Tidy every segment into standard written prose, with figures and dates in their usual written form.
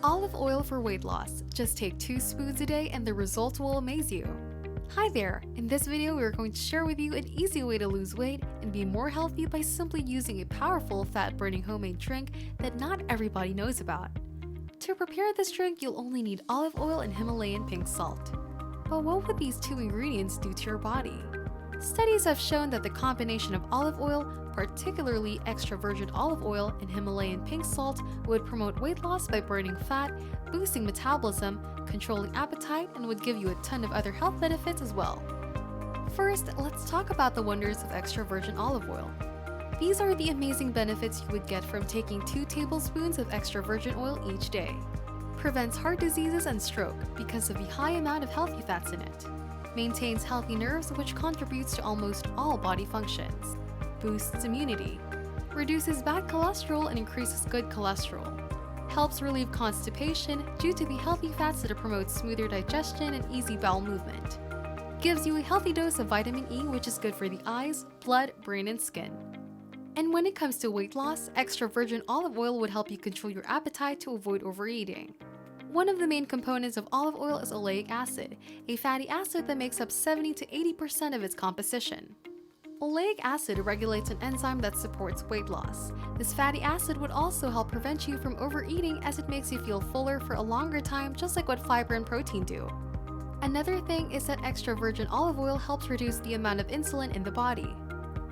Olive oil for weight loss. Just take 2 spoons a day and the results will amaze you. Hi there! In this video, we are going to share with you an easy way to lose weight and be more healthy by simply using a powerful fat-burning homemade drink that not everybody knows about. To prepare this drink, you'll only need olive oil and Himalayan pink salt. But what would these two ingredients do to your body? Studies have shown that the combination of olive oil, particularly extra virgin olive oil and Himalayan pink salt, would promote weight loss by burning fat, boosting metabolism, controlling appetite, and would give you a ton of other health benefits as well. First, let's talk about the wonders of extra virgin olive oil. These are the amazing benefits you would get from taking 2 tablespoons of extra virgin oil each day. Prevents heart diseases and stroke because of the high amount of healthy fats in it. Maintains healthy nerves, which contributes to almost all body functions. Boosts immunity. Reduces bad cholesterol and increases good cholesterol. Helps relieve constipation due to the healthy fats that promote smoother digestion and easy bowel movement. Gives you a healthy dose of vitamin E, which is good for the eyes, blood, brain, and skin. And when it comes to weight loss, extra virgin olive oil would help you control your appetite to avoid overeating. One of the main components of olive oil is oleic acid, a fatty acid that makes up 70 to 80% of its composition. Oleic acid regulates an enzyme that supports weight loss. This fatty acid would also help prevent you from overeating as it makes you feel fuller for a longer time, just like what fiber and protein do. Another thing is that extra virgin olive oil helps reduce the amount of insulin in the body.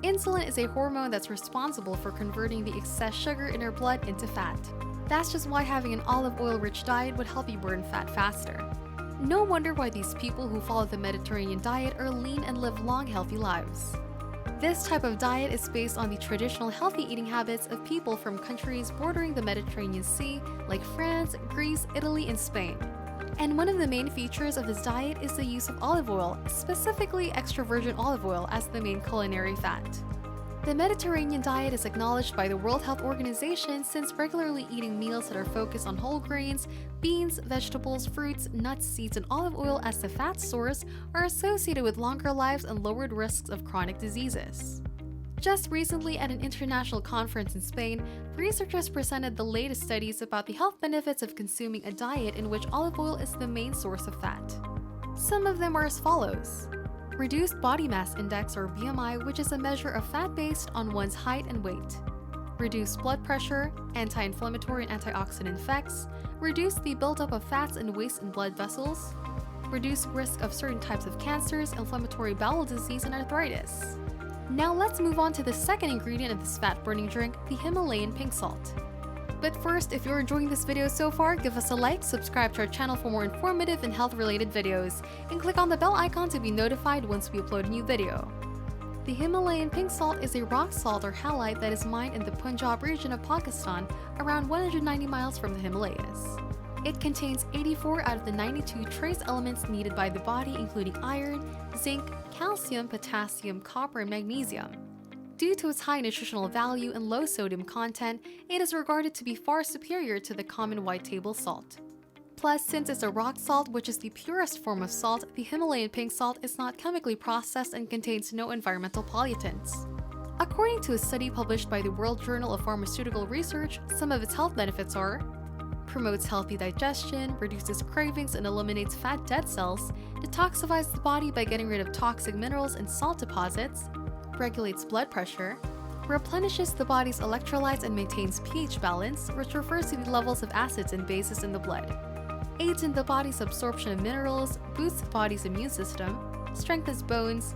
Insulin is a hormone that's responsible for converting the excess sugar in our blood into fat. That's just why having an olive oil-rich diet would help you burn fat faster. No wonder why these people who follow the Mediterranean diet are lean and live long, healthy lives. This type of diet is based on the traditional healthy eating habits of people from countries bordering the Mediterranean Sea like France, Greece, Italy, and Spain. And one of the main features of this diet is the use of olive oil, specifically extra virgin olive oil, as the main culinary fat. The Mediterranean diet is acknowledged by the World Health Organization since regularly eating meals that are focused on whole grains, beans, vegetables, fruits, nuts, seeds, and olive oil as the fat source are associated with longer lives and lowered risks of chronic diseases. Just recently at an international conference in Spain, researchers presented the latest studies about the health benefits of consuming a diet in which olive oil is the main source of fat. Some of them are as follows. Reduced body mass index or BMI, which is a measure of fat based on one's height and weight. Reduced blood pressure, anti-inflammatory and antioxidant effects, reduce the buildup of fats and waste in blood vessels, reduce risk of certain types of cancers, inflammatory bowel disease, and arthritis. Now let's move on to the second ingredient of this fat-burning drink, the Himalayan pink salt. But first, if you're enjoying this video so far, give us a like, subscribe to our channel for more informative and health-related videos, and click on the bell icon to be notified once we upload a new video. The Himalayan pink salt is a rock salt or halite that is mined in the Punjab region of Pakistan, around 190 miles from the Himalayas. It contains 84 out of the 92 trace elements needed by the body, including iron, zinc, calcium, potassium, copper, and magnesium. Due to its high nutritional value and low sodium content, it is regarded to be far superior to the common white table salt. Plus, since it's a rock salt, which is the purest form of salt, the Himalayan pink salt is not chemically processed and contains no environmental pollutants. According to a study published by the World Journal of Pharmaceutical Research, some of its health benefits are: promotes healthy digestion, reduces cravings and eliminates fat dead cells, detoxifies the body by getting rid of toxic minerals and salt deposits, regulates blood pressure, replenishes the body's electrolytes and maintains pH balance, which refers to the levels of acids and bases in the blood, aids in the body's absorption of minerals, boosts the body's immune system, strengthens bones,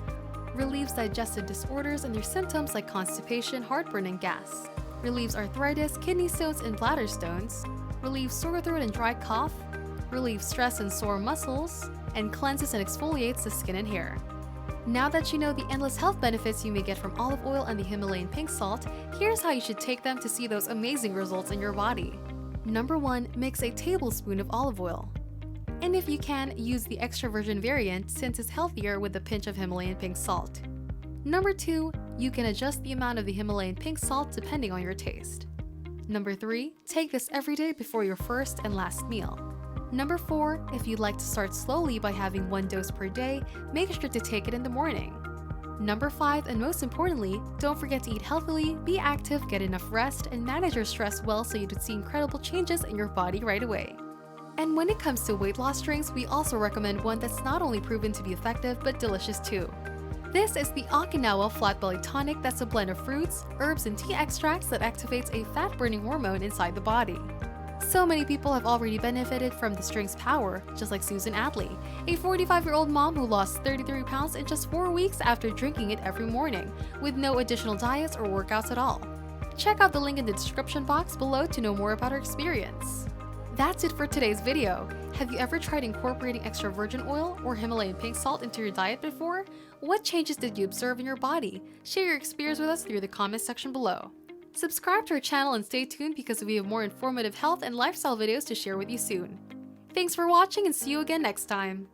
relieves digestive disorders and their symptoms like constipation, heartburn, and gas, relieves arthritis, kidney stones, and bladder stones, relieves sore throat and dry cough, relieves stress and sore muscles, and cleanses and exfoliates the skin and hair. Now that you know the endless health benefits you may get from olive oil and the Himalayan pink salt, here's how you should take them to see those amazing results in your body. Number 1. Mix a tablespoon of olive oil. And if you can, use the extra virgin variant since it's healthier with a pinch of Himalayan pink salt. Number 2. You can adjust the amount of the Himalayan pink salt depending on your taste. Number 3. Take this every day before your first and last meal. Number 4, if you'd like to start slowly by having 1 dose per day, make sure to take it in the morning. Number 5, and most importantly, don't forget to eat healthily, be active, get enough rest, and manage your stress well so you'd see incredible changes in your body right away. And when it comes to weight loss drinks, we also recommend one that's not only proven to be effective but delicious too. This is the Okinawa Flat Belly Tonic that's a blend of fruits, herbs, and tea extracts that activates a fat-burning hormone inside the body. So many people have already benefited from this drink's power, just like Susan Adley, a 45-year-old mom who lost 33 pounds in just 4 weeks after drinking it every morning, with no additional diets or workouts at all. Check out the link in the description box below to know more about her experience. That's it for today's video. Have you ever tried incorporating extra virgin oil or Himalayan pink salt into your diet before? What changes did you observe in your body? Share your experience with us through the comment section below. Subscribe to our channel and stay tuned because we have more informative health and lifestyle videos to share with you soon. Thanks for watching and see you again next time.